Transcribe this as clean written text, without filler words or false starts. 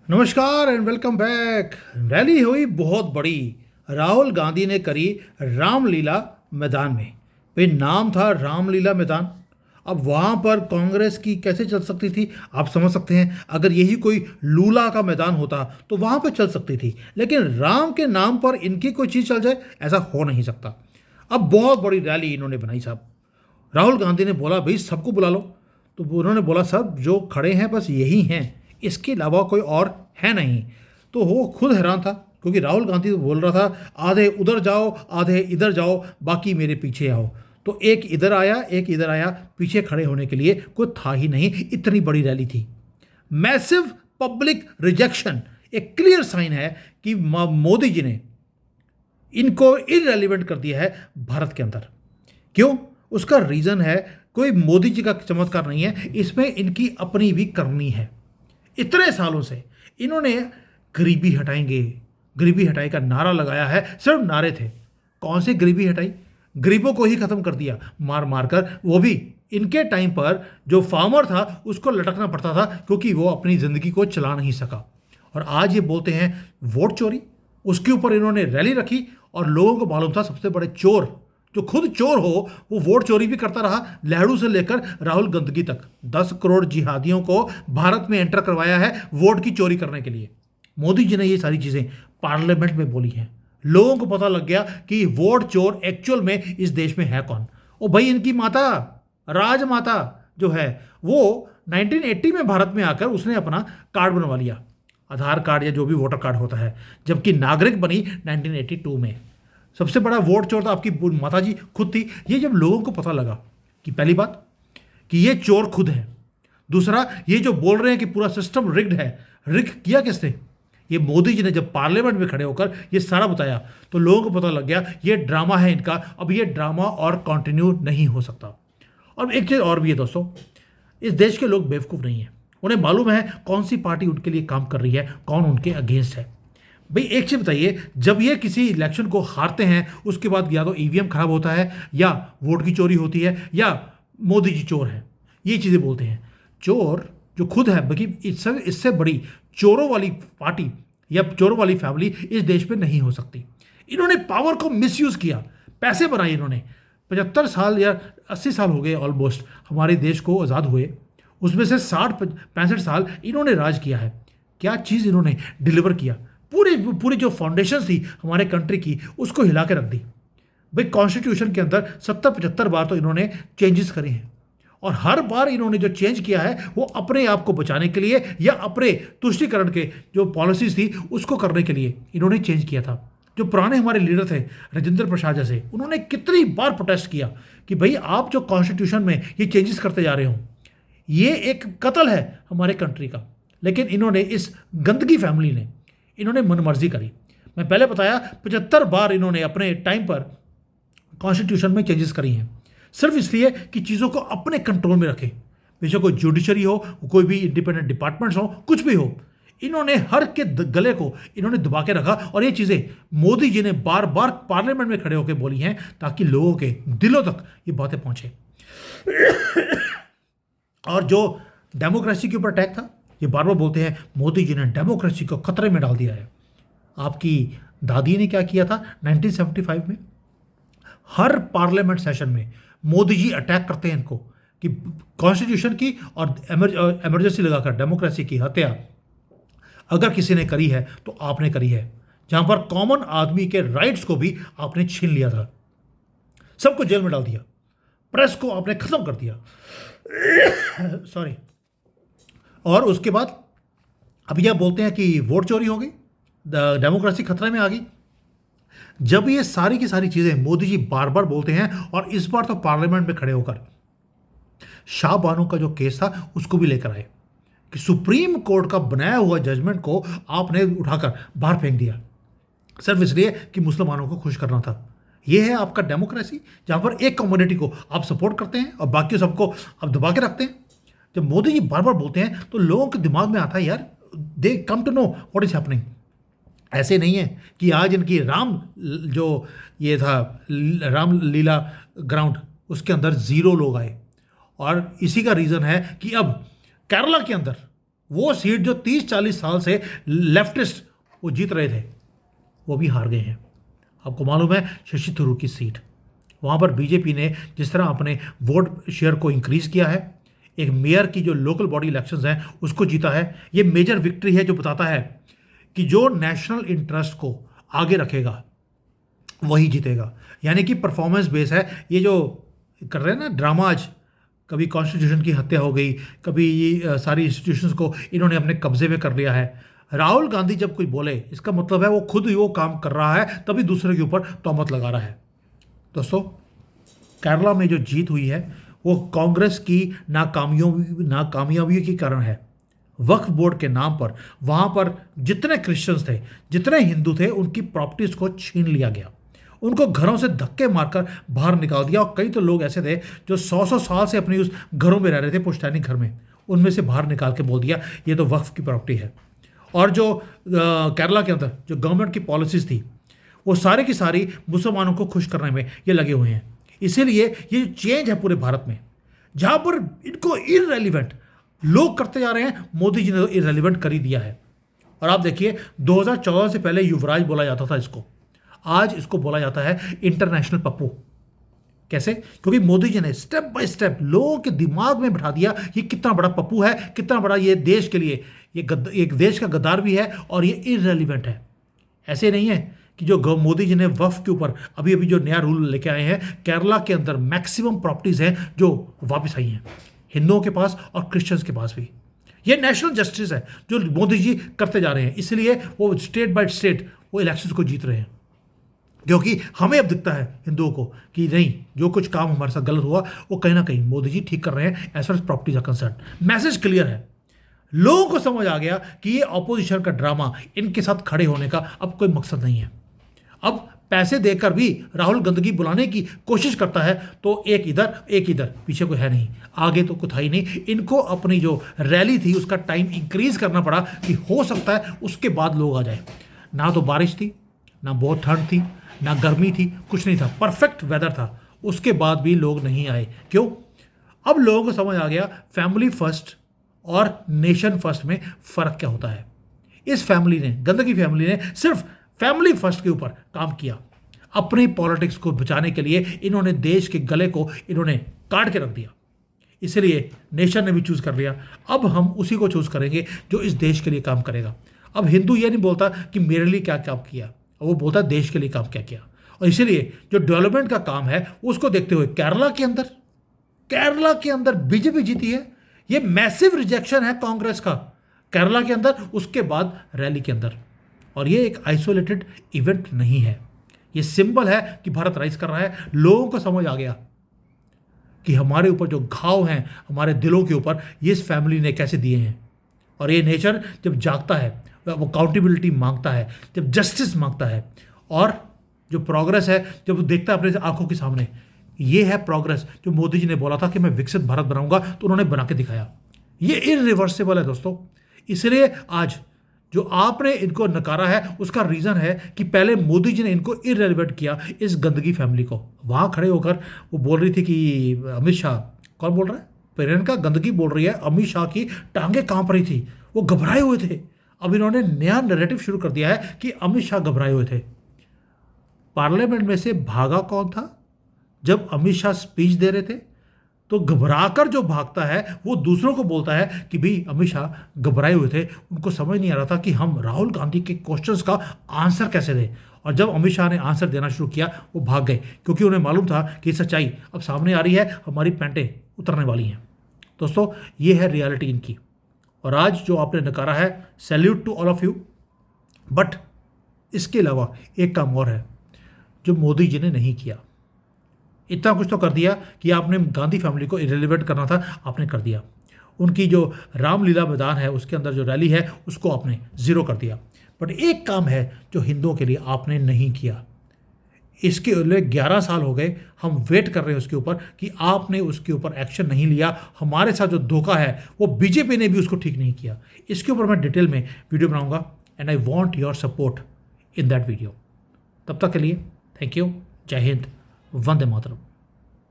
नमस्कार and welcome back. Rally हुई बहुत बड़ी। राहुल गांधी ने करी रामलीला मैदान में। भाई नाम था रामलीला मैदान। अब वहाँ पर कांग्रेस की कैसे चल सकती थी आप समझ सकते हैं। अगर यही कोई लूला का मैदान होता तो वहाँ पर चल सकती थी, लेकिन राम के नाम पर इनकी कोई चीज़ चल जाए ऐसा हो नहीं सकता। अब बहुत बड़ी रैली इन्होंने बनाई साहब। राहुल गांधी ने बोला भाई सबको बुला लो। तो उन्होंने बोला सब जो खड़े हैं बस यही हैं, इसके अलावा कोई और है नहीं। तो वो खुद हैरान था, क्योंकि राहुल गांधी तो बोल रहा था आधे उधर जाओ आधे इधर जाओ बाकी मेरे पीछे आओ। तो एक इधर आया एक इधर आया, पीछे खड़े होने के लिए कोई था ही नहीं। इतनी बड़ी रैली थी। मैसिव पब्लिक रिजेक्शन एक क्लियर साइन है कि मोदी जी ने इनको इररेलेवेंट कर दिया है भारत के अंदर। क्यों? उसका रीज़न है कोई मोदी जी का चमत्कार नहीं है, इसमें इनकी अपनी भी करनी है। इतने सालों से इन्होंने गरीबी हटाएंगे, गरीबी हटाई का नारा लगाया है। सिर्फ नारे थे। कौन सी गरीबी हटाई? गरीबों को ही खत्म कर दिया मार मार कर। वो भी इनके टाइम पर जो फार्मर था उसको लटकना पड़ता था, क्योंकि वो अपनी ज़िंदगी को चला नहीं सका। और आज ये बोलते हैं वोट चोरी। उसके ऊपर इन्होंने रैली रखी और लोगों को मालूम था सबसे बड़े चोर जो खुद चोर हो वो वोट चोरी भी करता रहा। नेहरू से लेकर राहुल गंदगी तक 10 करोड़ जिहादियों को भारत में एंटर करवाया है वोट की चोरी करने के लिए। मोदी जी ने ये सारी चीज़ें पार्लियामेंट में बोली हैं। लोगों को पता लग गया कि वोट चोर एक्चुअल में इस देश में है कौन। ओ भाई इनकी माता राजमाता जो है वो 1980 में भारत में आकर उसने अपना कार्ड बनवा लिया, आधार कार्ड या जो भी वोटर कार्ड होता है, जबकि नागरिक बनी 1982 में। सबसे बड़ा वोट चोर तो आपकी माता जी खुद थी। ये जब लोगों को पता लगा कि पहली बात कि ये चोर खुद है, दूसरा ये जो बोल रहे हैं कि पूरा सिस्टम रिग्ड है, रिग किया किसने? ये मोदी जी ने जब पार्लियामेंट में खड़े होकर ये सारा बताया तो लोगों को पता लग गया ये ड्रामा है इनका। अब ये ड्रामा और कंटिन्यू नहीं हो सकता। और एक चीज़ और भी है दोस्तों, इस देश के लोग बेवकूफ़ नहीं हैं। उन्हें मालूम है कौन सी पार्टी उनके लिए काम कर रही है, कौन उनके अगेंस्ट है। भाई एक चीज़ बताइए, जब ये किसी इलेक्शन को हारते हैं उसके बाद या तो ईवीएम खराब होता है या वोट की चोरी होती है या मोदी जी चोर है, ये चीज़ें बोलते हैं। चोर जो खुद है, बाकी इससे बड़ी चोरों वाली पार्टी या चोरों वाली फैमिली इस देश में नहीं हो सकती। इन्होंने पावर को मिसयूज़ किया, पैसे बनाए इन्होंने। 75 साल या 80 साल हो गए ऑलमोस्ट हमारे देश को आज़ाद हुए, उसमें से 60-65 साल इन्होंने राज किया है। क्या चीज़ इन्होंने डिलीवर किया? पूरी पूरी जो फाउंडेशन थी हमारे कंट्री की उसको हिला के रख दी। भाई कॉन्स्टिट्यूशन के अंदर 70-75 बार तो इन्होंने चेंजेस करे हैं, और हर बार इन्होंने जो चेंज किया है वो अपने आप को बचाने के लिए या अपने तुष्टीकरण के जो पॉलिसीज थी उसको करने के लिए इन्होंने चेंज किया था। जो पुराने हमारे लीडर थे राजेंद्र प्रसाद जैसे, उन्होंने कितनी बार प्रोटेस्ट किया कि भाई आप जो कॉन्स्टिट्यूशन में ये चेंजेस करते जा रहे हो ये एक कत्ल है हमारे कंट्री का। लेकिन इन्होंने इस गंदगी फैमिली ने इन्होंने मनमर्जी करी। मैं पहले बताया 75 बार इन्होंने अपने टाइम पर कॉन्स्टिट्यूशन में चेंजेस करी हैं, सिर्फ इसलिए कि चीज़ों को अपने कंट्रोल में रखें। बेशक कोई जुडिशरी हो, कोई भी इंडिपेंडेंट डिपार्टमेंट्स हो, कुछ भी हो, इन्होंने हर के गले को इन्होंने दबा के रखा। और ये चीज़ें मोदी जी ने बार बार पार्लियामेंट में खड़े होकर बोली हैं ताकि लोगों के दिलों तक ये बातें पहुँचे। और जो डेमोक्रेसी के ऊपर अटैक था, ये बार बार बोलते हैं मोदी जी ने डेमोक्रेसी को खतरे में डाल दिया है। आपकी दादी ने क्या किया था 1975 में? हर पार्लियामेंट सेशन में मोदी जी अटैक करते हैं इनको कि कॉन्स्टिट्यूशन की और इमरजेंसी लगाकर डेमोक्रेसी की हत्या अगर किसी ने करी है तो आपने करी है, जहां पर कॉमन आदमी के राइट्स को भी आपने छीन लिया था, सबको जेल में डाल दिया, प्रेस को आपने खत्म कर दिया। सॉरी। और उसके बाद अभी यह बोलते हैं कि वोट चोरी हो गई, डेमोक्रेसी खतरे में आ गई। जब ये सारी की सारी चीज़ें मोदी जी बार बार बोलते हैं, और इस बार तो पार्लियामेंट में खड़े होकर शाह बानो का जो केस था उसको भी लेकर आए कि सुप्रीम कोर्ट का बनाया हुआ जजमेंट को आपने उठाकर बाहर फेंक दिया, सिर्फ इसलिए कि मुसलमानों को खुश करना था। ये है आपका डेमोक्रेसी, जहाँ पर एक कम्युनिटी को आप सपोर्ट करते हैं और बाकी सबको आप दबा के रखते हैं। जब मोदी जी बार बार बोलते हैं तो लोगों के दिमाग में आता है यार, they come to know what is happening. ऐसे नहीं है कि आज इनकी जो ये था रामलीला ग्राउंड, उसके अंदर 0 लोग आए। और इसी का रीज़न है कि अब केरला के अंदर वो सीट जो 30-40 साल से लेफ्टिस्ट वो जीत रहे थे, वो भी हार गए हैं। आपको मालूम है शशि थरूर की सीट, वहाँ पर बीजेपी ने जिस तरह अपने वोट शेयर को इंक्रीज किया है, एक मेयर की जो लोकल बॉडी इलेक्शंस हैं उसको जीता है। ये मेजर विक्ट्री है जो बताता है कि जो नेशनल इंटरेस्ट को आगे रखेगा वही जीतेगा। यानी कि परफॉर्मेंस बेस है। ये जो कर रहे हैं ना ड्रामा, आज कभी कॉन्स्टिट्यूशन की हत्या हो गई, कभी ये सारी इंस्टीट्यूशंस को इन्होंने अपने कब्जे में कर लिया है। राहुल गांधी जब कोई बोले इसका मतलब है वो खुद ही वो काम कर रहा है, तभी दूसरे के ऊपर तोहमत लगा रहा है। दोस्तों, केरला में जो जीत हुई है वो कांग्रेस की नाकामयाबी के कारण है। वक्फ बोर्ड के नाम पर वहाँ पर जितने क्रिश्चियंस थे, जितने हिंदू थे, उनकी प्रॉपर्टीज़ को छीन लिया गया, उनको घरों से धक्के मारकर बाहर निकाल दिया। और कई तो लोग ऐसे थे जो 100-100 साल से अपनी उस घरों में रह रहे थे, पुश्तैनी घर में, उनमें से बाहर निकाल के बोल दिया ये तो वक्फ की प्रॉपर्टी है। और जो केरला के अंदर जो गवर्नमेंट की पॉलिसीज़ थी वो सारी की सारी मुसलमानों को खुश करने में ये लगे हुए हैं। इसीलिए ये जो चेंज है पूरे भारत में, जहाँ पर इनको इररेलीवेंट लोग करते जा रहे हैं, मोदी जी ने तो इररेलीवेंट कर ही दिया है। और आप देखिए 2014 से पहले युवराज बोला जाता था इसको, आज इसको बोला जाता है इंटरनेशनल पप्पू। कैसे? क्योंकि मोदी जी ने स्टेप बाय स्टेप लोगों के दिमाग में बिठा दिया ये कितना बड़ा पप्पू है, कितना बड़ा ये देश के लिए एक देश का गद्दार भी है और ये इररेलीवेंट है। ऐसे नहीं है कि जो मोदी जी ने वक्फ के ऊपर अभी अभी जो नया रूल लेके आए हैं, केरला के अंदर मैक्सिमम प्रॉपर्टीज हैं जो वापस आई हैं, हिंदुओं के पास और क्रिश्चियंस के पास भी। ये नेशनल जस्टिस है जो मोदी जी करते जा रहे हैं, इसलिए वो स्टेट बाय स्टेट वो इलेक्शंस को जीत रहे हैं। क्योंकि हमें अब दिखता है हिंदुओं को कि नहीं, जो कुछ काम हमारे साथ गलत हुआ वो कहीं ना कहीं मोदी जी ठीक कर रहे हैं as far as properties are concern. Message clear है, लोगों को समझ आ गया कि ये ऑपोजिशन का ड्रामा, इनके साथ खड़े होने का अब कोई मकसद नहीं है। अब पैसे देकर भी राहुल गंदगी बुलाने की कोशिश करता है तो एक इधर, पीछे कोई है नहीं, आगे तो कुछ है ही नहीं। इनको अपनी जो रैली थी उसका टाइम इंक्रीज करना पड़ा कि हो सकता है उसके बाद लोग आ जाए। ना तो बारिश थी, ना बहुत ठंड थी, ना गर्मी थी, कुछ नहीं था, परफेक्ट वेदर था, उसके बाद भी लोग नहीं आए। क्यों? अब लोगों को समझ आ गया फैमिली फर्स्ट और नेशन फर्स्ट में फ़र्क क्या होता है। इस फैमिली ने, गंदगी फैमिली ने सिर्फ फैमिली फर्स्ट के ऊपर काम किया। अपनी पॉलिटिक्स को बचाने के लिए इन्होंने देश के गले को इन्होंने काट के रख दिया, इसलिए नेशन ने भी चूज़ कर लिया। अब हम उसी को चूज़ करेंगे जो इस देश के लिए काम करेगा। अब हिंदू ये नहीं बोलता कि मेरे लिए क्या काम किया, वो बोलता देश के लिए काम क्या किया। और इसीलिए जो डेवलपमेंट का काम है उसको देखते हुए केरला के अंदर बीजेपी जीती है। ये मैसिव रिजेक्शन है कांग्रेस का केरला के अंदर, उसके बाद रैली के अंदर। और ये एक आइसोलेटेड इवेंट नहीं है, ये सिंबल है कि भारत राइज कर रहा है। लोगों को समझ आ गया कि हमारे ऊपर जो घाव हैं हमारे दिलों के ऊपर, ये इस फैमिली ने कैसे दिए हैं। और ये नेचर जब जागता है, वो अकाउंटेबिलिटी मांगता है, जब जस्टिस मांगता है, और जो प्रोग्रेस है जब वो देखता है अपने आंखों के सामने, ये है प्रोग्रेस जो मोदी जी ने बोला था कि मैं विकसित भारत बनाऊंगा, तो उन्होंने बना के दिखाया। ये इररिवर्सिबल है दोस्तों। इसलिए आज जो आपने इनको नकारा है उसका रीज़न है कि पहले मोदी जी ने इनको इररिलेवेंट किया, इस गंदगी फैमिली को। वहाँ खड़े होकर वो बोल रही थी कि अमित शाह, कौन बोल रहा है, प्रियंका गंदगी बोल रही है, अमित शाह की टांगें कांप रही थी, वो घबराए हुए थे। अब इन्होंने नया नैरेटिव शुरू कर दिया है कि अमित शाह घबराए हुए थे। पार्लियामेंट में से भागा कौन था जब अमित शाह स्पीच दे रहे थे? तो घबराकर जो भागता है वो दूसरों को बोलता है कि भाई अमित शाह घबराए हुए थे, उनको समझ नहीं आ रहा था कि हम राहुल गांधी के क्वेश्चंस का आंसर कैसे दें। और जब अमित शाह ने आंसर देना शुरू किया वो भाग गए, क्योंकि उन्हें मालूम था कि सच्चाई अब सामने आ रही है, हमारी पैंटें उतरने वाली हैं। दोस्तों, ये है रियलिटी इनकी। और आज जो आपने नकारा है, salute to all of you. But इसके अलावा एक काम और है जो मोदी जी ने नहीं किया। इतना कुछ तो कर दिया कि आपने गांधी फैमिली को इरेलीवेंट करना था, आपने कर दिया। उनकी जो रामलीला मैदान है उसके अंदर जो रैली है उसको आपने ज़ीरो कर दिया। बट एक काम है जो हिंदुओं के लिए आपने नहीं किया। इसके लिए 11 साल हो गए, हम वेट कर रहे हैं उसके ऊपर कि आपने उसके ऊपर एक्शन नहीं लिया। हमारे साथ जो धोखा है वो बीजेपी ने भी उसको ठीक नहीं किया। इसके ऊपर मैं डिटेल में वीडियो बनाऊंगा and I want your support in that video. तब तक के लिए थैंक यू। जय हिंद, वंदे मातरम।